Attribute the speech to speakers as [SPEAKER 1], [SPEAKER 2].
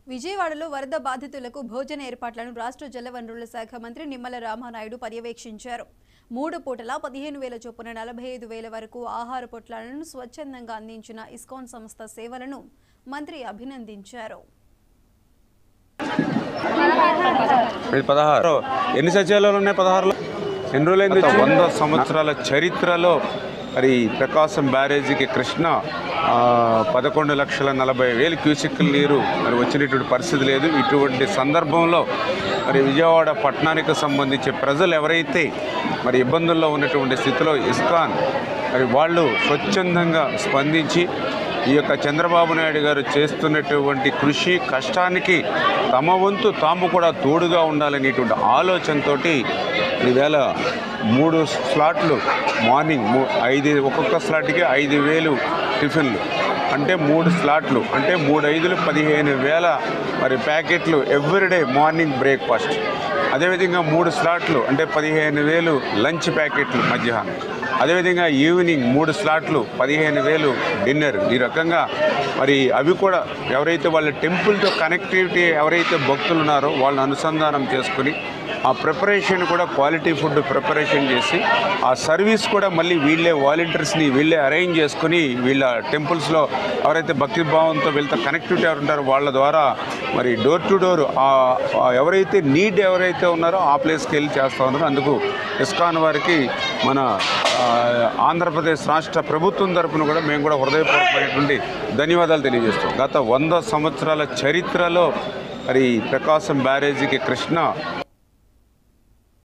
[SPEAKER 1] విజయవాడలో వరద బాధితులకు భోజన ఏర్పాట్లను రాష్ట్ర జలవనరుల శాఖ మంత్రి నిమ్మల రామానాయుడు పర్యవేక్షించారు. 3 పూటలా 15,000 చొప్పున 45,000 వరకు ఆహార పొట్లాలను స్వచ్ఛందంగా అందించిన ఇస్కాన్ సంస్థ సేవలను మంత్రి అభినందించారు.
[SPEAKER 2] ఎన్ని సచివాలయాలు ఉన్నాయి? 16 ఎన్ని రోజులైంది? 100 సంవత్సరాల చరిత్రలో మరి ప్రకాశం బ్యారేజీకి కృష్ణ 11,40,000 క్యూసెక్కుల నీరు మరి వచ్చినటువంటి పరిస్థితి లేదు. ఇటువంటి సందర్భంలో మరి విజయవాడ పట్టణానికి సంబంధించి ప్రజలు ఎవరైతే మరి ఇబ్బందుల్లో ఉన్నటువంటి స్థితిలో ఇస్కాన్ మరి వాళ్ళు స్వచ్ఛందంగా స్పందించి ఈ యొక్క చంద్రబాబు నాయుడు గారు చేస్తున్నటువంటి కృషి కష్టానికి తమ వంతు తాము కూడా తోడుగా ఉండాలనేటువంటి ఆలోచనతో ఈవేళ 3 స్లాట్లు మార్నింగ్ 5 ఒక్కొక్క స్లాట్కి 5,000 టిఫిన్లు అంటే 3 స్లాట్లు అంటే 3 5 15,000 మరి ప్యాకెట్లు ఎవ్రీడే మార్నింగ్ బ్రేక్ఫాస్ట్. అదేవిధంగా 3 స్లాట్లు అంటే 15,000 లంచ్ ప్యాకెట్లు మధ్యాహ్నం. అదేవిధంగా ఈవినింగ్ 3 స్లాట్లు 15,000 డిన్నర్. ఈ రకంగా మరి అవి కూడా ఎవరైతే వాళ్ళ టెంపుల్తో కనెక్టివిటీ ఎవరైతే భక్తులు ఉన్నారో వాళ్ళని అనుసంధానం చేసుకుని ఆ ప్రిపరేషన్ కూడా క్వాలిటీ ఫుడ్ ప్రిపరేషన్ చేసి ఆ సర్వీస్ కూడా మళ్ళీ వీళ్ళే వాలంటీర్స్ని వీళ్ళే అరేంజ్ చేసుకుని వీళ్ళ టెంపుల్స్లో ఎవరైతే భక్తి భావంతో వీళ్ళతో కనెక్టివిటీ ఉంటారో వాళ్ళ ద్వారా మరి డోర్ టు డోర్ ఎవరైతే ఎవరైతే ఉన్నారో ఆ ప్లేస్కి వెళ్ళి చేస్తూ ఉన్నారో అందుకు ఇస్కాన్ వారికి మన ఆంధ్రప్రదేశ్ రాష్ట్ర ప్రభుత్వం తరఫున కూడా మేము కూడా హృదయపూర్వకమైనటువంటి ధన్యవాదాలు తెలియజేస్తాం. గత 100 సంవత్సరాల చరిత్రలో మరి ప్రకాశం బ్యారేజీకి కృష్ణ